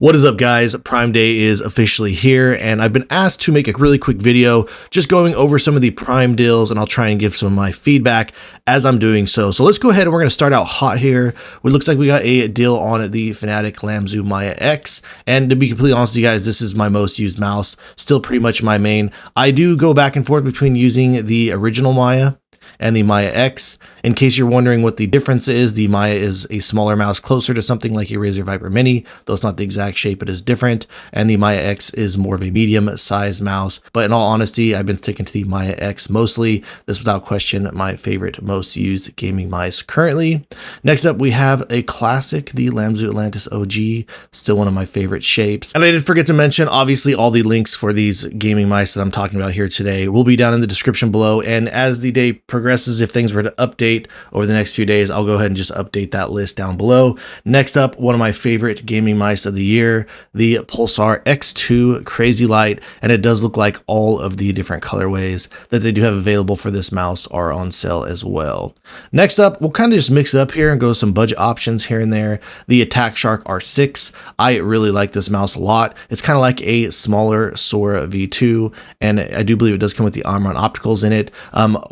What is up, guys? Prime Day is officially here, and I've been asked to make a really quick video just going over some of the Prime deals, and I'll try and give some of my feedback as I'm doing so. So let's go ahead and we're going to start out hot here. It looks like we got a deal on the Fnatic Lamzu Maya X, and to be completely honest with you guys, this is my most used mouse, still pretty much my main. I do go back and forth between using the original Maya and the Maya X. In case you're wondering what the difference is, the Maya is a smaller mouse, closer to something like a Razer Viper Mini, though it's not the exact shape, it is different, and the Maya X is more of a medium-sized mouse. But in all honesty, I've been sticking to the Maya X mostly. This, without question, my favorite, most used gaming mice currently. Next up, we have a classic, the Lamzu Atlantis OG, still one of my favorite shapes. And I did forget to mention, obviously, all the links for these gaming mice that I'm talking about here today will be down in the description below, and as the day progresses, if things were to update over the next few days, I'll go ahead and just update that list down below. Next up, one of my favorite gaming mice of the year, the Pulsar X2 Crazy Light, and it does look like all of the different colorways that they do have available for this mouse are on sale as well. Next up, we'll kind of just mix it up here and go some budget options here and there. The Attack Shark R6, I really like this mouse a lot. It's kind of like a smaller Sora V2, and I do believe it does come with the Omron opticals in it.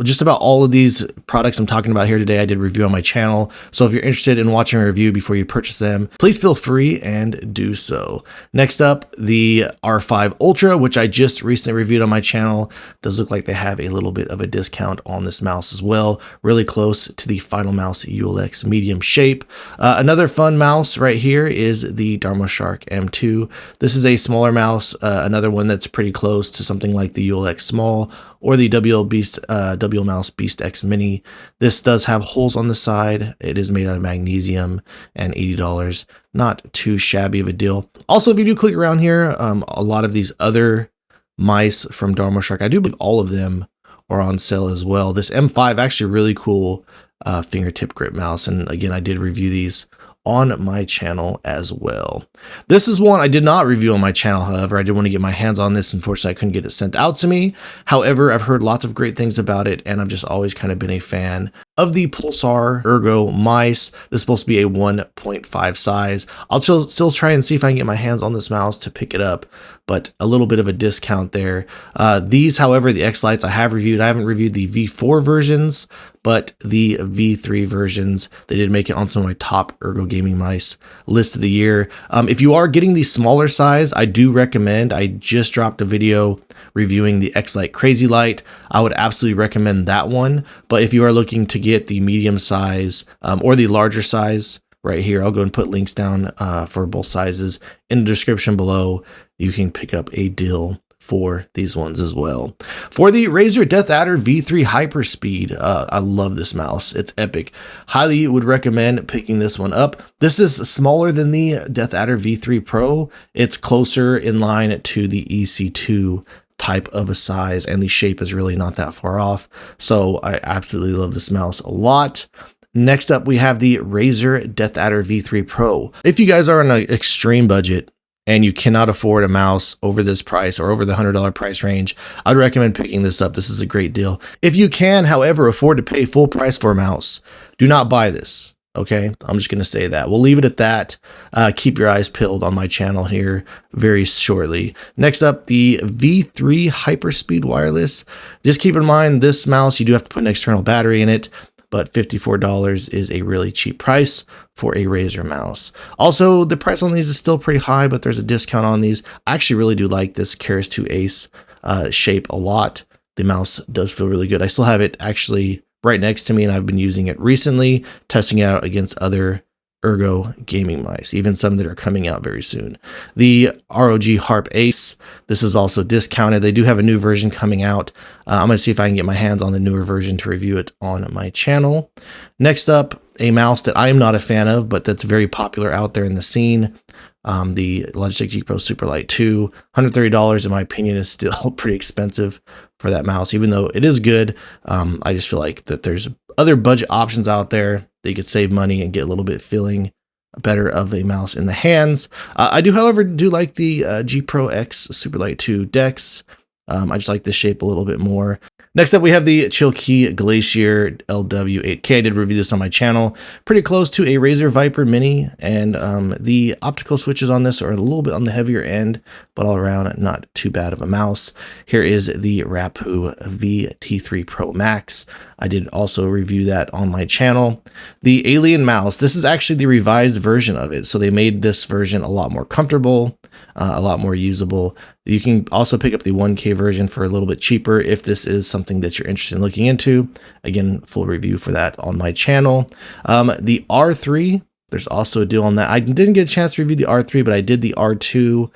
Just about all of these products I'm talking about here today, I did review on my channel. So if you're interested in watching a review before you purchase them, please feel free and do so. Next up, the R5 Ultra, which I just recently reviewed on my channel. Does look like they have a little bit of a discount on this mouse as well. Really close to the Final Mouse ULX medium shape. Another fun mouse right here is the Dharma Shark M2. This is a smaller mouse, another one that's pretty close to something like the ULX Small or the WL Mouse Beast X Mini. This does have holes on the side. It is made out of magnesium and $80. Not too shabby of a deal. Also, if you do click around here, a lot of these other mice from Dharma Shark, I do believe all of them are on sale as well. This M5, actually really cool fingertip grip mouse. And again, I did review these on my channel as well. This is one I did not review on my channel, however. I did want to get my hands on this. Unfortunately, I couldn't get it sent out to me. However, I've heard lots of great things about it, and I've just always kind of been a fan of the Pulsar Ergo mice. This is supposed to be a 1.5 size. I'll still try and see if I can get my hands on this mouse to pick it up, but a little bit of a discount there. These, however, the X Lights I have reviewed. I haven't reviewed the V4 versions, but the V3 versions, they did make it on some of my top Ergo gaming mice list of the year. If you are getting the smaller size, I do recommend, I just dropped a video reviewing the X Light Crazy Light. I would absolutely recommend that one. But if you are looking to get the medium size or the larger size, right here, I'll go and put links down for both sizes in the description below. You can pick up a deal for these ones as well. For the Razer Death Adder V3 Hyperspeed, I love this mouse. It's epic. Highly would recommend picking this one up. This is smaller than the Death Adder V3 Pro. It's closer in line to the EC2 type of a size, and the shape is really not that far off. So I absolutely love this mouse a lot. Next up, we have the Razer Death Adder V3 Pro. If you guys are on an extreme budget and you cannot afford a mouse over this price or over the $100 price range, I'd recommend picking this up. This is a great deal. If you can, however, afford to pay full price for a mouse, do not buy this. Okay, I'm just going to say that. We'll leave it at that. Keep your eyes peeled on my channel here very shortly. Next up, the V3 Hyperspeed Wireless. Just keep in mind, this mouse, you do have to put an external battery in it, but $54 is a really cheap price for a Razer mouse. Also, the price on these is still pretty high, but there's a discount on these. I actually really do like this Keras 2 Ace shape a lot. The mouse does feel really good. I still have it actually right next to me, and I've been using it recently, testing it out against other Ergo gaming mice, even some that are coming out very soon. The ROG Harp Ace, this is also discounted. They do have a new version coming out. I'm going to see if I can get my hands on the newer version to review it on my channel. Next up, a mouse that I am not a fan of, but that's very popular out there in the scene. The Logitech G Pro Superlight 2, $130 in my opinion is still pretty expensive for that mouse, even though it is good. I just feel like that there's other budget options out there that you could save money and get a little bit feeling better of a mouse in the hands. I do, however, like the G Pro X Superlight 2 Dex. I just like this shape a little bit more. Next up, we have the Chilkey Glacier LW8K. I did review this on my channel. Pretty close to a Razer Viper Mini, and the optical switches on this are a little bit on the heavier end, but all around not too bad of a mouse. Here is the Rappu VT3 Pro Max. I did also review that on my channel. The Alien mouse, this is actually the revised version of it. So they made this version a lot more comfortable, a lot more usable. You can also pick up the 1K version for a little bit cheaper if this is something that you're interested in looking into. Again, full review for that on my channel. The R3, there's also a deal on that. I didn't get a chance to review the R3, but I did the R2.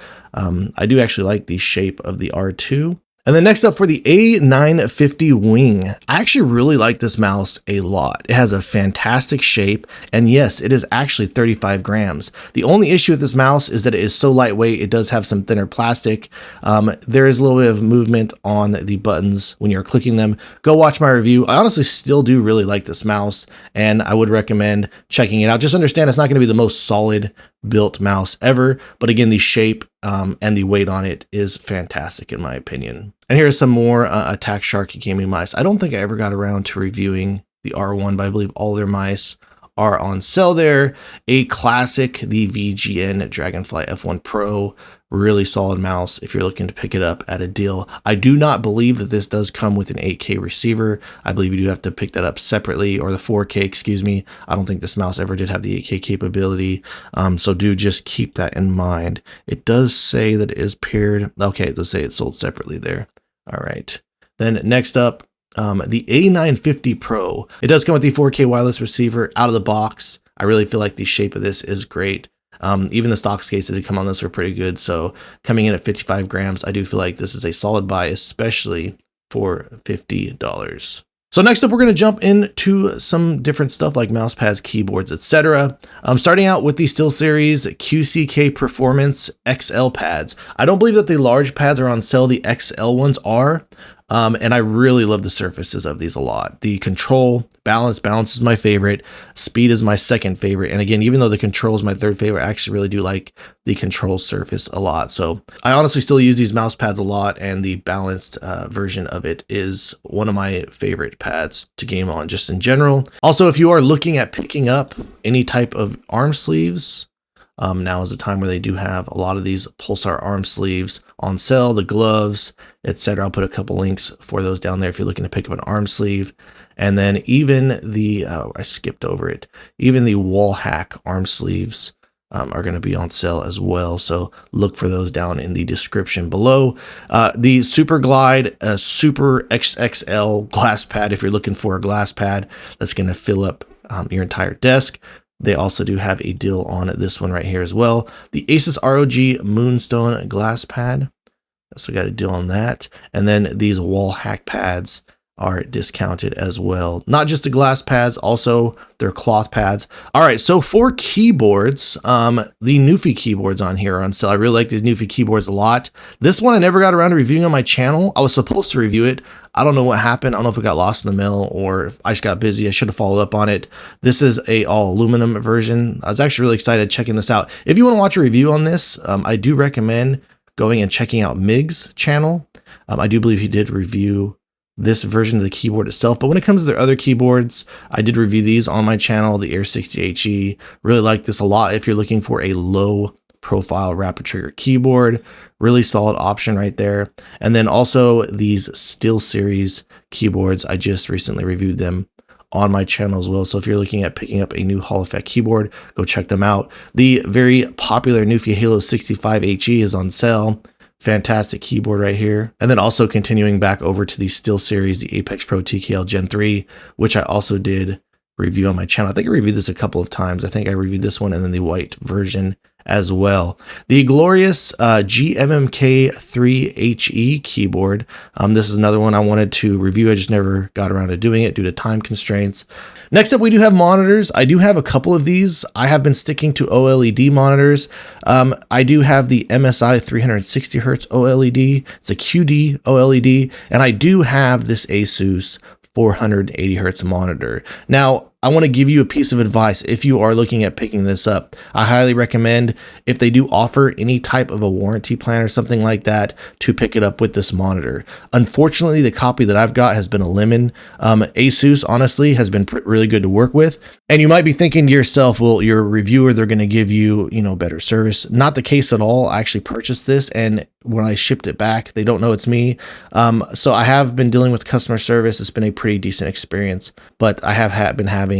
I do actually like the shape of the R2. And then next up for the A950 Wing, I actually really like this mouse a lot. It has a fantastic shape, and yes, it is actually 35 grams. The only issue with this mouse is that it is so lightweight, it does have some thinner plastic. There is a little bit of movement on the buttons when you're clicking them. Go watch my review. I honestly still do really like this mouse, and I would recommend checking it out. Just understand it's not going to be the most solid built mouse ever, but again, the shape and the weight on it is fantastic in my opinion. And here's some more Attack Shark gaming mice. I don't think I ever got around to reviewing the R1, but I believe all their mice are on sale there. A classic, the VGN Dragonfly F1 Pro, really solid mouse if you're looking to pick it up at a deal. I do not believe that this does come with an 8K receiver. I believe you do have to pick that up separately, or the 4K, excuse me. I don't think this mouse ever did have the 8K capability. So do just keep that in mind. It does say that it is paired. Okay, it does say it's sold separately there. All right. Then next up, the A950 Pro. It does come with the 4K wireless receiver out of the box. I really feel like the shape of this is great. Even the stock skates that come on this are pretty good. So coming in at 55 grams, I do feel like this is a solid buy, especially for $50. So next up, we're going to jump into some different stuff like mouse pads, keyboards, etc. Starting out with the SteelSeries QCK Performance XL pads. I don't believe that the large pads are on sale. The XL ones are. And I really love the surfaces of these a lot. The control, balance is my favorite. Speed is my second favorite. And again, even though the control is my third favorite, I actually really do like the control surface a lot. So I honestly still use these mouse pads a lot, and the balanced version of it is one of my favorite pads to game on just in general. Also, if you are looking at picking up any type of arm sleeves, now is the time where they do have a lot of these Pulsar arm sleeves on sale, the gloves, etc. I'll put a couple links for those down there if you're looking to pick up an arm sleeve. And then even the, I skipped over it, even the wall hack arm sleeves are going to be on sale as well. So look for those down in the description below. The Super Glide Super XXL glass pad, if you're looking for a glass pad that's going to fill up your entire desk. They also do have a deal on this one right here as well. The Asus ROG Moonstone glass pad. So got a deal on that. And then these wall hack pads are discounted as well. Not just the glass pads, also their cloth pads. All right, so for keyboards, the Newfie keyboards on here are on sale. I really like these Newfie keyboards a lot. This one I never got around to reviewing on my channel. I was supposed to review it. I don't know what happened. I don't know if it got lost in the mail or if I just got busy. I should have followed up on it. This is a all aluminum version. I was actually really excited checking this out. If you want to watch a review on this, I do recommend going and checking out Mig's channel. I do believe he did review this version of the keyboard itself, but when it comes to their other keyboards, I did review these on my channel, the Air 60HE. Really like this a lot if you're looking for a low profile rapid trigger keyboard. Really solid option right there. And then also these SteelSeries keyboards, I just recently reviewed them on my channel as well. So if you're looking at picking up a new Hall Effect keyboard, go check them out. The very popular Newfie Halo 65HE is on sale. Fantastic keyboard right here. And then also continuing back over to the SteelSeries, the Apex Pro TKL Gen 3, which I also did review on my channel. I think I reviewed this a couple of times. I think I reviewed this one and then the white version as well. The glorious GMMK3HE keyboard. This is another one I wanted to review. I just never got around to doing it due to time constraints. Next up, we do have monitors. I do have a couple of these. I have been sticking to OLED monitors. I do have the MSI 360 Hertz OLED. It's a QD OLED. And I do have this Asus 480 Hertz monitor. Now, I want to give you a piece of advice if you are looking at picking this up. I highly recommend, if they do offer any type of a warranty plan or something like that, to pick it up with this monitor. Unfortunately, the copy that I've got has been a lemon. Asus honestly has been really good to work with. And you might be thinking to yourself, well, you're a reviewer, they're going to give you, better service. Not the case at all. I actually purchased this, and when I shipped it back, they don't know it's me. So I have been dealing with customer service. It's been a pretty decent experience, but I have been having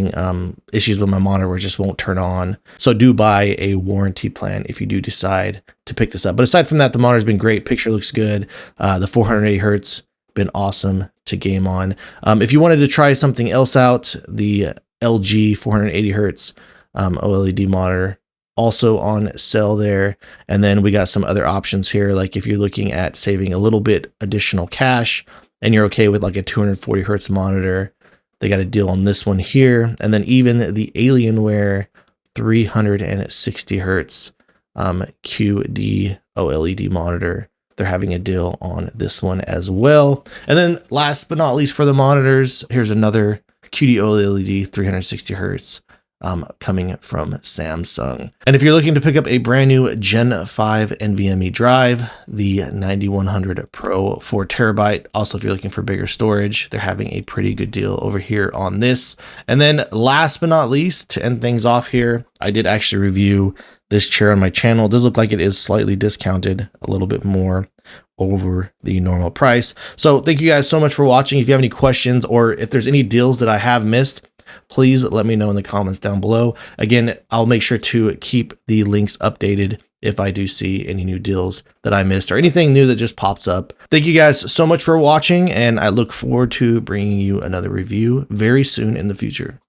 issues with my monitor where it just won't turn on. So do buy a warranty plan if you do decide to pick this up. But aside from that, the monitor's been great. Picture looks good. The 480 hertz been awesome to game on. If you wanted to try something else out, the LG 480 hertz OLED monitor also on sale there. And then we got some other options here, like if you're looking at saving a little bit additional cash and you're okay with like a 240 hertz monitor, they got a deal on this one here. And then even the Alienware 360 hertz QD OLED monitor, they're having a deal on this one as well. And then last but not least for the monitors, here's another QD OLED 360 hertz coming from Samsung. And if you're looking to pick up a brand new Gen 5 NVMe drive, the 9100 Pro 4 terabyte. Also, if you're looking for bigger storage, they're having a pretty good deal over here on this. And then last but not least, to end things off here, I did actually review this chair on my channel. It does look like it is slightly discounted, a little bit more over the normal price. So thank you guys so much for watching. If you have any questions or if there's any deals that I have missed, please let me know in the comments down below. Again, I'll make sure to keep the links updated if I do see any new deals that I missed or anything new that just pops up. Thank you guys so much for watching, and I look forward to bringing you another review very soon in the future.